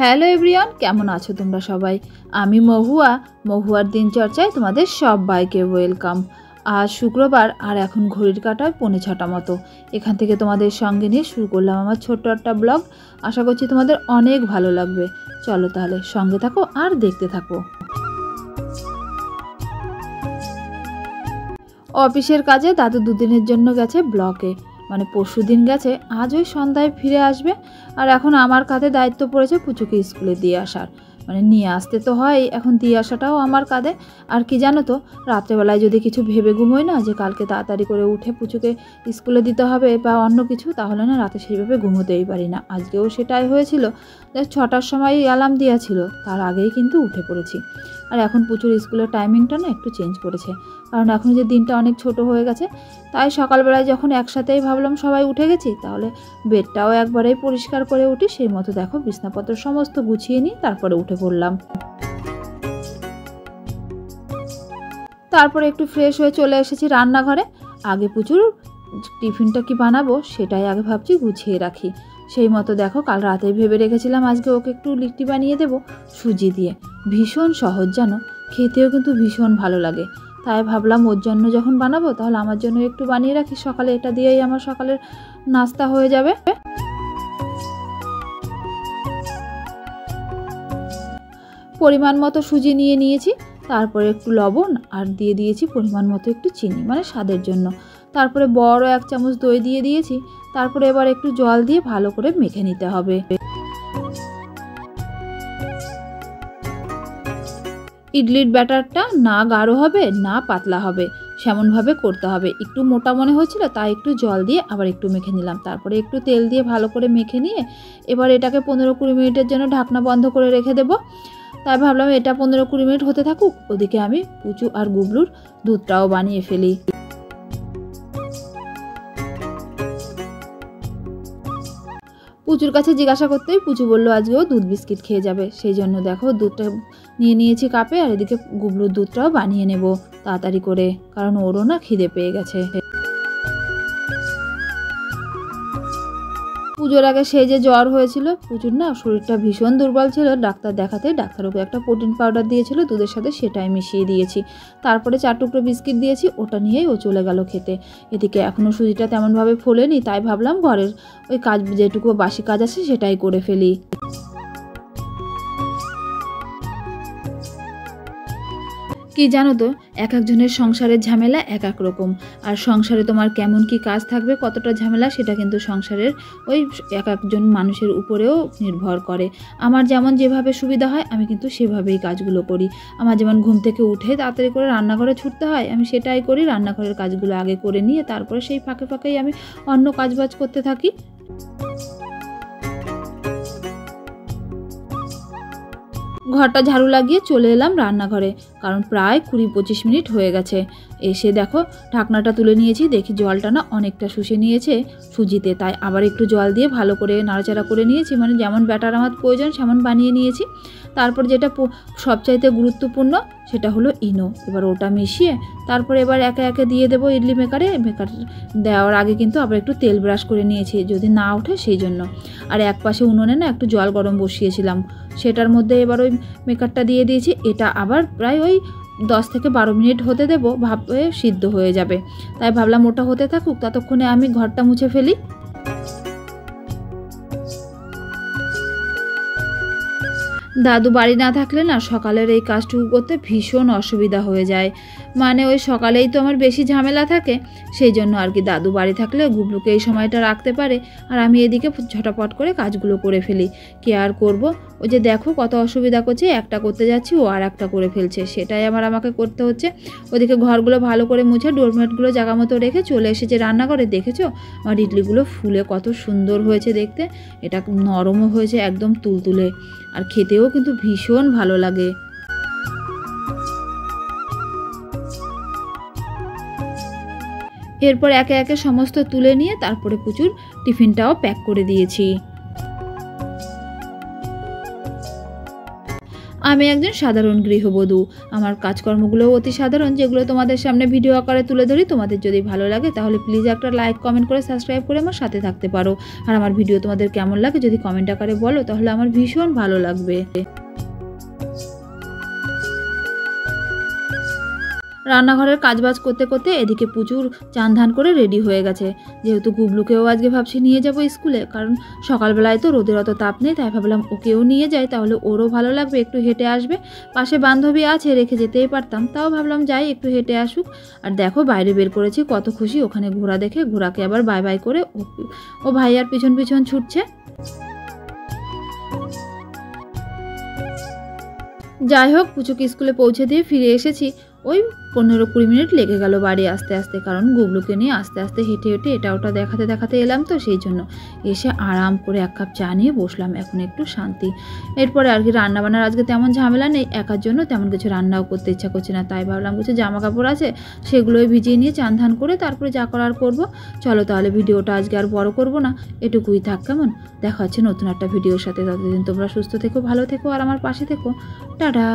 Hello everyone, কেমন আছো তোমরা সবাই? আমি মহুয়ার দিনচর্চায় তোমাদের সবাইকে ওয়েলকাম। আজ শুক্রবার আর এখন ঘড়ির কাঁটায় 6:45 মতো। এখান থেকে তোমাদের সঙ্গে নিয়ে শুরু করলাম আমার ছোট্ট একটা ব্লগ। আশা করছি তোমাদের অনেক ভালো লাগবে। চলো তাহলে সঙ্গে থাকো আর দেখতে থাকো। অফিসের কাজে দাদু দুদিনের জন্য গেছে ব্লকে, মানে পরশুদিন গেছে, আজ ওই সন্ধ্যায় ফিরে আসবে। আর এখন আমার কাঁধে দায়িত্ব পড়েছে পুচুকে স্কুলে দিয়ে আসার, মানে নিয়ে আসতে তো হয়, এখন দিয়ে আসাটাও আমার কাঁধে। আর কি জানো তো, রাত্রেবেলায় যদি কিছু ভেবে ঘুমোই না যে কালকে তাড়াতাড়ি করে উঠে পুচুকে স্কুলে দিতে হবে বা অন্য কিছু, তাহলে না রাতে সেইভাবে ঘুমোতেই পারি না। আজকেও সেটাই হয়েছিল। 6টার সময় অ্যালার্ম দেওয়া ছিল, তার আগেই কিন্তু উঠে পড়েছি। আর এখন পুচুর স্কুলের টাইমিংটা না একটু চেঞ্জ করেছে, কারণ এখন যে দিনটা অনেক ছোট হয়ে গেছে। তাই সকালবেলায় যখন একসাথেই ভাবলাম সবাই উঠে গেছি, তাহলে বেডটাও একবারেই পরিষ্কার করে উঠি। সেই মতো দেখো বিছনাপত্র সমস্ত গুছিয়ে নিই, তারপরে উঠে পড়লাম। তারপরে একটু ফ্রেশ হয়ে চলে এসেছি রান্নাঘরে। আগে পুচুর টিফিনটা কি বানাবো সেটাই আগে ভাবছি গুছিয়ে রাখি। সেই মতো দেখো কাল রাতে ভেবে রেখেছিলাম আজকে ওকে একটু লিট্টি বানিয়ে দেবো সুজি দিয়ে। ভীষণ সহজ জানো, খেতেও কিন্তু ভীষণ ভালো লাগে। তাই ভাবলাম ওর জন্য যখন বানাবো তাহলে আমার জন্য একটু বানিয়ে রাখি, সকালে এটা দিয়েই আমার সকালের নাস্তা হয়ে যাবে। পরিমাণ মতো সুজি নিয়ে নিয়েছি, তারপরে একটু লবণ আর দিয়ে দিয়েছি পরিমাণ মতো একটু চিনি, মানে স্বাদের জন্য। তারপরে বড় 1 চামচ দই দিয়ে দিয়েছি। তারপরে এবার একটু জল দিয়ে ভালো করে মেখে নিতে হবে। ইডলির ব্যাটারটা না গাঢ় হবে না পাতলা হবে, সেমনভাবে করতে হবে। একটু মোটা মনে হচ্ছিল, তাই একটু জল দিয়ে আবার একটু মেখে নিলাম। তারপরে একটু তেল দিয়ে ভালো করে মেখে নিয়ে এবার এটাকে 15-20 মিনিটের জন্য ঢাকনা বন্ধ করে রেখে দেবো। তাই ভাবলাম এটা 15-20 মিনিট হতে থাকুক, ওদিকে আমি পুচু আর গুবলুর দুধটাও বানিয়ে ফেলি। পুচুর কাছে জিজ্ঞাসা করতেই পুচু বললো আজকেও দুধ বিস্কিট খেয়ে যাবে। সেই জন্য দেখো দুধটা নিয়ে নিয়েছি কাপে, আর এদিকে গুবলুর দুধটাও বানিয়ে নেব তাড়াতাড়ি করে, কারণ ওরও না খিদে পেয়ে গেছে। পুজোর আগে সেই যে জ্বর হয়েছিল, পুচুর না শরীরটা ভীষণ দুর্বল ছিল। ডাক্তার দেখাতে ডাক্তার ওকে একটা প্রোটিন পাউডার দিয়েছিল দুধের সাথে, সেটাই মিশিয়ে দিয়েছি। তারপরে 4 টুকরো বিস্কিট দিয়েছি, ওটা নিয়েই ও চলে গেল খেতে। এদিকে এখনও সুজিটা তেমনভাবে ফোলেনি, তাই ভাবলাম ঘরের ওই কাজ যেটুকু বাসি কাজ আছে সেটাই করে ফেলি। কি জানো তো, এক একজনের সংসারের ঝামেলা এক এক রকম। আর সংসারে তোমার কেমন কি কাজ থাকবে, কতটা ঝামেলা, সেটা কিন্তু সংসারের ওই এক একজন মানুষের উপরেও নির্ভর করে। আমার যেমন যেভাবে সুবিধা হয় আমি কিন্তু সেভাবেই কাজগুলো করি। আমার যেমন ঘুম থেকে উঠে তাড়াতাড়ি করে রান্নাঘরে ছুটতে হয়, আমি সেটাই করি। রান্নাঘরের কাজগুলো আগে করে নিয়ে তারপরে সেই ফাঁকে ফাঁকেই আমি অন্য কাজবাজ করতে থাকি। ঘরটা ঝাড়ু লাগিয়ে চলে এলাম রান্নাঘরে, কারণ প্রায় 20-25 মিনিট হয়ে গেছে। এসে দেখো ঢাকনাটা তুলে নিয়েছি, দেখি জলটা না অনেকটা শুষে নিয়েছে সুজিতে। তাই আবার একটু জল দিয়ে ভালো করে নাড়াচাড়া করে নিয়েছি, মানে যেমন ব্যাটার আমার প্রয়োজন সেমন বানিয়ে নিয়েছি। তারপর যেটা সবচাইতে গুরুত্বপূর্ণ সেটা হলো ইনো। এবার ওটা মিশিয়ে তারপরে এবার একে একে দিয়ে দেবো ইডলি মেকারে। মেকার দেওয়ার আগে কিন্তু আবার একটু তেল ব্রাশ করে নিয়েছি, যদি না ওঠে সেই জন্য। আর এক পাশে উনুনে না একটু জল গরম বসিয়েছিলাম, সেটার মধ্যে এবার ওই মেকারটা দিয়ে দিয়েছি। এটা আবার প্রায় ওই 10-12 মিনিট হতে দেবো, ভাবে সিদ্ধ হয়ে যাবে। তাই ভাবলাম ওটা হতে থাকুক, ততক্ষণে আমি ঘরটা মুছে ফেলি। দাদু বাড়ি না থাকলে না সকালের এই কাজটুকু করতে ভীষণ অসুবিধা হয়ে যায়, মানে ওই সকালেই তো আমার বেশি ঝামেলা থাকে। সেই জন্য আর কি দাদু বাড়ি থাকলে গুবলুকে এই সময়টা রাখতে পারে, আর আমি এদিকে ঝটাপট করে কাজগুলো করে ফেলি। কি আর করব, ওই যে দেখো কত অসুবিধা করছে, একটা করতে যাচ্ছি ও আর একটা করে ফেলছে, সেটাই আমাকে করতে হচ্ছে। ওদিকে ঘরগুলো ভালো করে মুছে ডোরমেটগুলো জায়গা মতো রেখে চলে এসেছে রান্নাঘরে। দেখেছো আমার ইডলিগুলো ফুলে কত সুন্দর হয়েছে দেখতে, এটা নরমও হয়েছে একদম তুলতুলে, আর খেতেও কিন্তু ভীষণ ভালো লাগে। এরপর একে একে সমস্ত তুলে নিয়ে তারপরে পুচুর টিফিনটাও প্যাক করে দিয়েছি। আমি একজন সাধারণ গৃহবধূ, আমার কাজকর্মগুলো অতি সাধারণ, যেগুলো তোমাদের সামনে ভিডিও আকারে তুলে ধরি। তোমাদের যদি ভালো লাগে তাহলে প্লিজ একটা লাইক, কমেন্ট করে সাবস্ক্রাইব করে আমার সাথে থাকতে পারো। আর আমার ভিডিও তোমাদের কেমন লাগে যদি কমেন্ট আকারে বলো তাহলে আমার ভীষণ ভালো লাগবে। রান্নাঘরের কাজবাজ করতে করতে এদিকে প্রচুর চান ধান করে রেডি হয়ে গেছে। যেহেতু গুবলুকেও আজকে ভাবছি নিয়ে যাব স্কুলে, কারণ সকালবেলায় তো রোদের অত তাপ নেই, তাই ভাবলাম ওকেও নিয়ে যাই, তাহলে ওরও ভালো লাগবে, একটু হেঁটে আসবে। পাশে বান্ধবী আছে, রেখে যেতেই পারতাম, তাও ভাবলাম যাই একটু হেঁটে আসুক। আর দেখো বাইরে বের করেছি, কত খুশি ওখানে ঘোড়া দেখে। ঘোড়াকে আবার বাই বাই করে ও ভাইয়ার পিছন পিছন ছুটছে। যাই হোক, পুচুকে স্কুলে পৌঁছে দিয়ে ফিরে এসেছি। ওই 15-20 মিনিট লেগে গেল বাড়ি আসতে আসতে, কারণ গুবলুকে নিয়ে আস্তে আস্তে হেঁটে হেঁটে এটা ওটা দেখাতে দেখাতে এলাম, তো সেই জন্য এসে আরাম করে এক কাপ চা নিয়ে বসলাম, এখন একটু শান্তি। এরপরে আর কি রান্নাবান্নার আজকে তেমন ঝামেলা নেই, একার জন্য তেমন কিছু রান্নাও করতে ইচ্ছা করছে না, তাই ভাবলাম কিছু জামা কাপড় আছে সেগুলোই ভিজিয়ে নিয়ে চান ধান করে তারপরে যা করার করবো। চলো তাহলে ভিডিওটা আজকে আর বড় করব না, এটুকুই থাক কেমন। দেখা হচ্ছে নতুন একটা ভিডিওর সাথে। ততদিন তোমরা সুস্থ থেকো, ভালো থেকো আর আমার পাশে থেকো। টাটা।